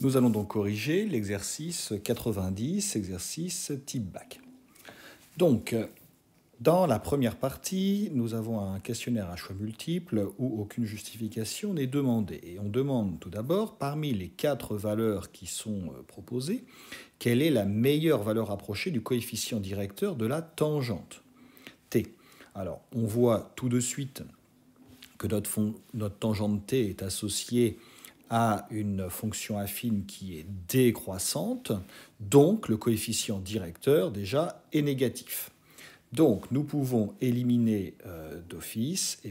Nous allons donc corriger l'exercice 90, exercice type bac. Donc, dans la première partie, nous avons un questionnaire à choix multiples où aucune justification n'est demandée. Et on demande tout d'abord, parmi les 4 valeurs qui sont proposées, quelle est la meilleure valeur approchée du coefficient directeur de la tangente t. Alors, on voit tout de suite que notre tangente t est associée à une fonction affine qui est décroissante, donc le coefficient directeur déjà est négatif. Donc nous pouvons éliminer d'office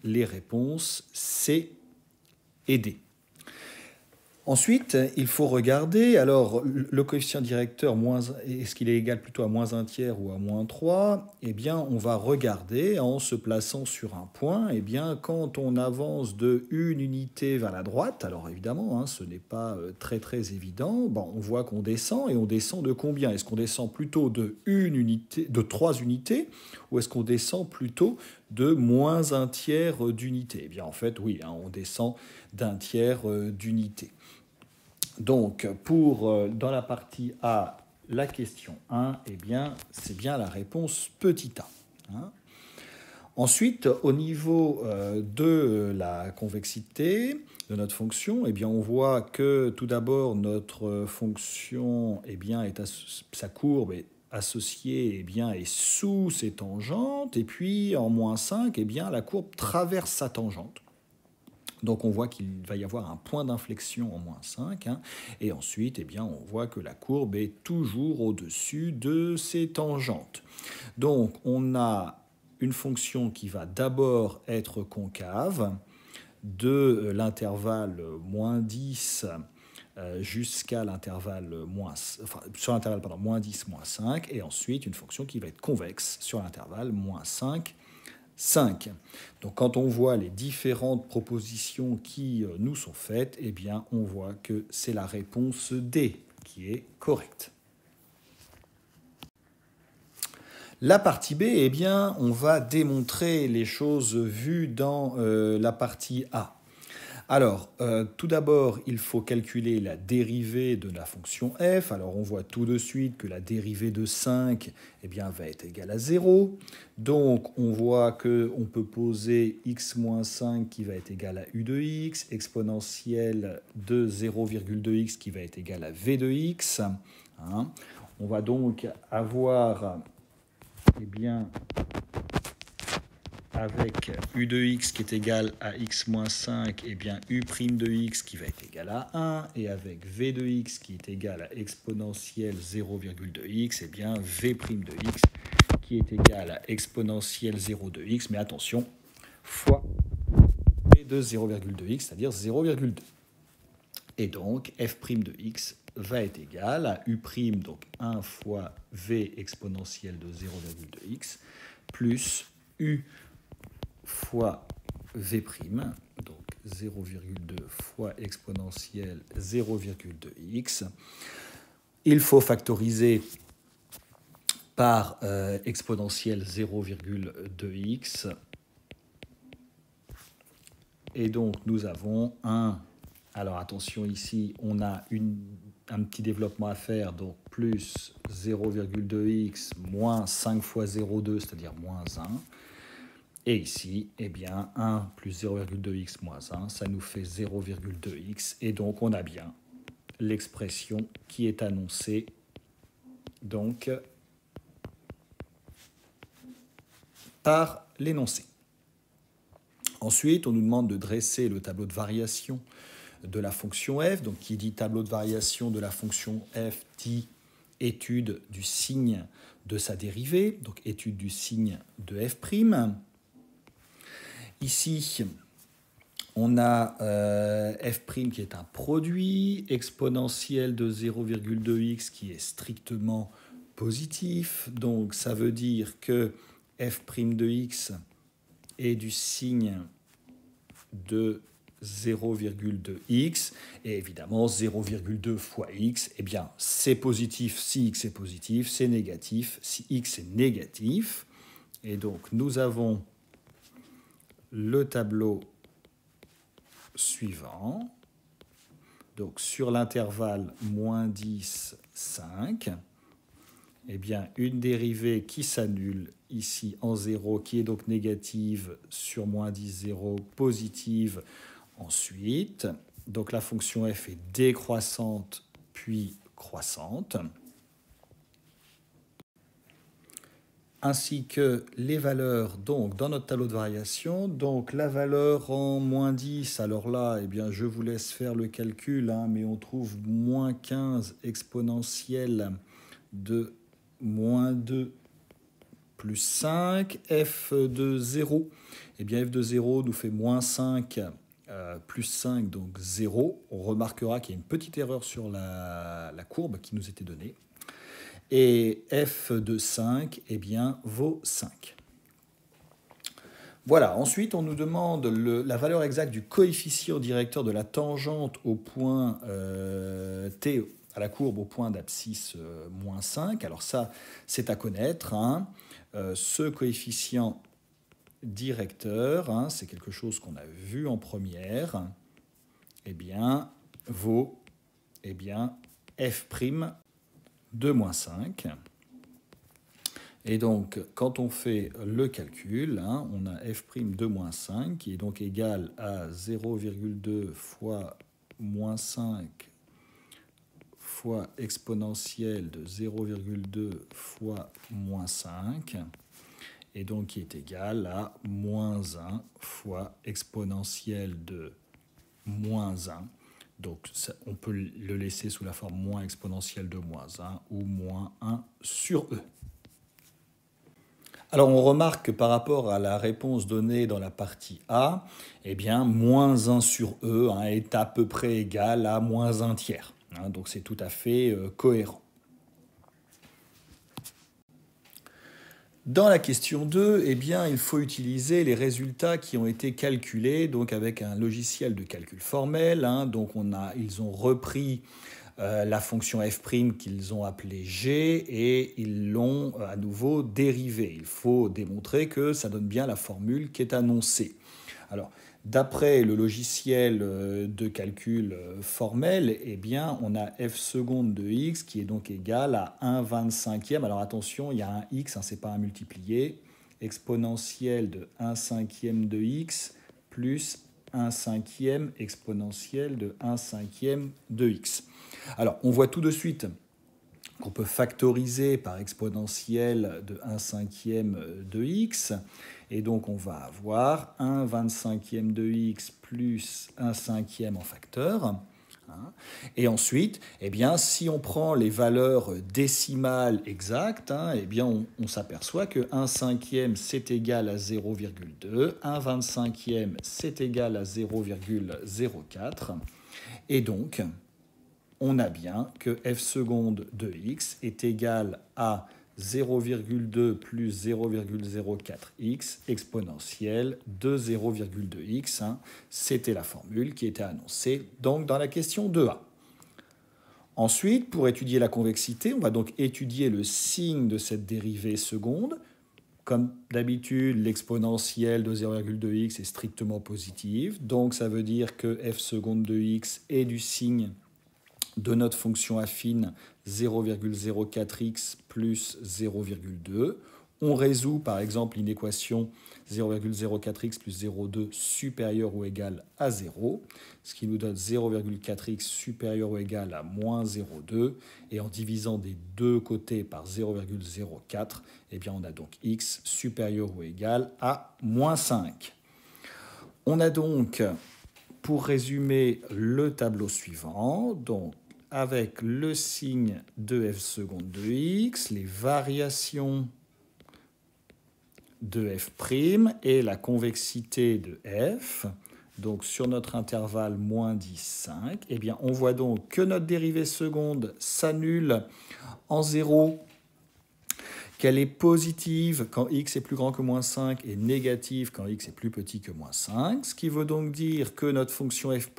les réponses C et D. Ensuite, il faut regarder, alors le coefficient directeur, est-ce qu'il est égal plutôt à moins 1 tiers ou à moins 3 ? Eh bien, on va regarder en se plaçant sur un point, eh bien, quand on avance de une unité vers la droite, alors évidemment, ce n'est pas très évident, on voit qu'on descend, et on descend de combien ? Est-ce qu'on descend plutôt de 3 unités, ou est-ce qu'on descend plutôt de moins 1 tiers d'unité ? Eh bien, en fait, oui, on descend d'1 tiers d'unité. Donc, dans la partie A, la question 1, eh bien, c'est bien la réponse petit a. Ensuite, au niveau de la convexité de notre fonction, eh bien, on voit que tout d'abord, notre fonction, sa courbe est associée est sous ses tangentes, et puis en moins 5, la courbe traverse sa tangente. Donc on voit qu'il va y avoir un point d'inflexion en moins 5, et ensuite on voit que la courbe est toujours au-dessus de ses tangentes. Donc on a une fonction qui va d'abord être concave de l'intervalle moins 10 jusqu'à l'intervalle moins 10, moins 5, et ensuite une fonction qui va être convexe sur l'intervalle moins 5, 5. Donc quand on voit les différentes propositions qui nous sont faites, eh bien on voit que c'est la réponse D qui est correcte. La partie B, eh bien on va démontrer les choses vues dans la partie A. Alors, tout d'abord, il faut calculer la dérivée de la fonction f. Alors, on voit tout de suite que la dérivée de 5 va être égale à 0. Donc, on voit qu'on peut poser x-5 qui va être égal à u de x, exponentielle de 0,2x qui va être égal à v de x. On va donc avoir avec u de x qui est égal à x-5, u' de x qui va être égal à 1, et avec v de x qui est égal à exponentielle 0,2x, v' de x qui est égal à exponentielle 0,2x, mais attention, fois v de 0,2x, c'est-à-dire 0,2. Et donc, f' de x va être égal à u', donc 1 fois v exponentielle de 0,2x, plus u fois v', donc 0,2 fois exponentielle 0,2x. Il faut factoriser par exponentielle 0,2x. Et donc, nous avons alors attention ici, on a un petit développement à faire, donc plus 0,2x moins 5 fois 0,2, c'est-à-dire moins 1. Et ici, 1 plus 0,2x moins 1, ça nous fait 0,2x. Et donc, on a bien l'expression qui est annoncée donc, par l'énoncé. Ensuite, on nous demande de dresser le tableau de variation de la fonction f. Donc, qui dit tableau de variation de la fonction f dit étude du signe de sa dérivée, donc étude du signe de f'. Ici, on a f' qui est un produit, exponentielle de 0,2x qui est strictement positif. Donc, ça veut dire que f' de x est du signe de 0,2x. Et évidemment, 0,2 fois x, c'est positif si x est positif, c'est négatif si x est négatif. Et donc, nous avons le tableau suivant. donc sur l'intervalle moins 10, 5, eh bien, une dérivée qui s'annule ici en 0, qui est donc négative sur moins 10, 0, positive ensuite. Donc la fonction f est décroissante puis croissante. Ainsi que les valeurs donc, dans notre tableau de variation. Donc la valeur en moins 10, alors là, eh bien, je vous laisse faire le calcul, hein, mais on trouve moins 15 exponentielle de moins 2 plus 5, f de 0. Eh bien, f de 0 nous fait moins 5 plus 5, donc 0. On remarquera qu'il y a une petite erreur sur la courbe qui nous était donnée. Et f de 5 eh bien, vaut 5. Voilà, ensuite on nous demande la valeur exacte du coefficient directeur de la tangente au point t, à la courbe au point d'abscisse moins 5. Alors ça, c'est à connaître. Hein. Ce coefficient directeur, hein, c'est quelque chose qu'on a vu en première, eh bien, vaut f' de moins 5. Et donc, quand on fait le calcul, hein, on a f' de moins 5 qui est donc égal à 0,2 fois moins 5 fois exponentielle de 0,2 fois moins 5, et donc qui est égal à moins 1 fois exponentielle de moins 1. Donc ça, on peut le laisser sous la forme moins exponentielle de moins 1 ou moins 1 sur e. Alors on remarque que par rapport à la réponse donnée dans la partie A, eh bien moins 1 sur e hein, est à peu près égal à moins 1 tiers. Hein, donc c'est tout à fait cohérent. Dans la question 2, eh bien, il faut utiliser les résultats qui ont été calculés donc avec un logiciel de calcul formel. Hein, donc ils ont repris la fonction f' qu'ils ont appelée g et ils l'ont à nouveau dérivée. Il faut démontrer que ça donne bien la formule qui est annoncée. Alors, d'après le logiciel de calcul formel, eh bien, on a f seconde de x qui est donc égal à 1/25e. Alors attention, il y a un x, hein, ce n'est pas un multiplié. Exponentielle de 1/5e de x plus 1/5e exponentielle de 1/5e de x. Alors, on voit tout de suite qu'on peut factoriser par exponentielle de 1/5e de x. Et donc, on va avoir 1/25e de x plus 1/5e en facteur. Et ensuite, eh bien, si on prend les valeurs décimales exactes, hein, eh bien, on s'aperçoit que 1/5e, c'est égal à 0,2. 1/25e, c'est égal à 0,04. Et donc, on a bien que f seconde de x est égal à 0,2 plus 0,04x exponentielle de 0,2x. Hein. C'était la formule qui était annoncée donc dans la question 2a. Ensuite, pour étudier la convexité, on va donc étudier le signe de cette dérivée seconde. Comme d'habitude, l'exponentielle de 0,2x est strictement positive. Donc ça veut dire que f seconde de x est du signe de notre fonction affine 0,04x plus 0,2. On résout par exemple l'inéquation 0,04x plus 0,2 supérieur ou égal à 0, ce qui nous donne 0,4x supérieur ou égal à moins 0,2. Et en divisant des deux côtés par 0,04, eh bien on a donc x supérieur ou égal à moins 5. On a donc, pour résumer, le tableau suivant. Donc, avec le signe de f seconde de x, les variations de f' et la convexité de f, donc sur notre intervalle moins 10, 5, eh bien on voit donc que notre dérivée seconde s'annule en 0, qu'elle est positive quand x est plus grand que moins 5 et négative quand x est plus petit que moins 5, ce qui veut donc dire que notre fonction f'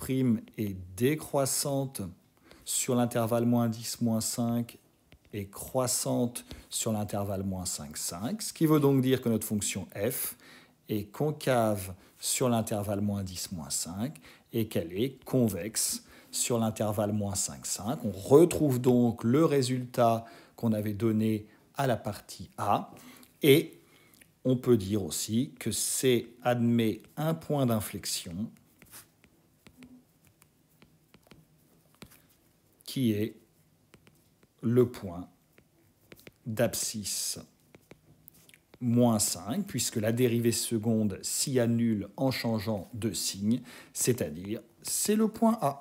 est décroissante sur l'intervalle moins 10, moins 5 et croissante sur l'intervalle moins 5, 5, ce qui veut donc dire que notre fonction f est concave sur l'intervalle moins 10, moins 5 et qu'elle est convexe sur l'intervalle moins 5, 5. On retrouve donc le résultat qu'on avait donné à la partie A. Et on peut dire aussi que C admet un point d'inflexion qui est le point d'abscisse moins 5, puisque la dérivée seconde s'y annule en changeant de signe, c'est-à-dire c'est le point A.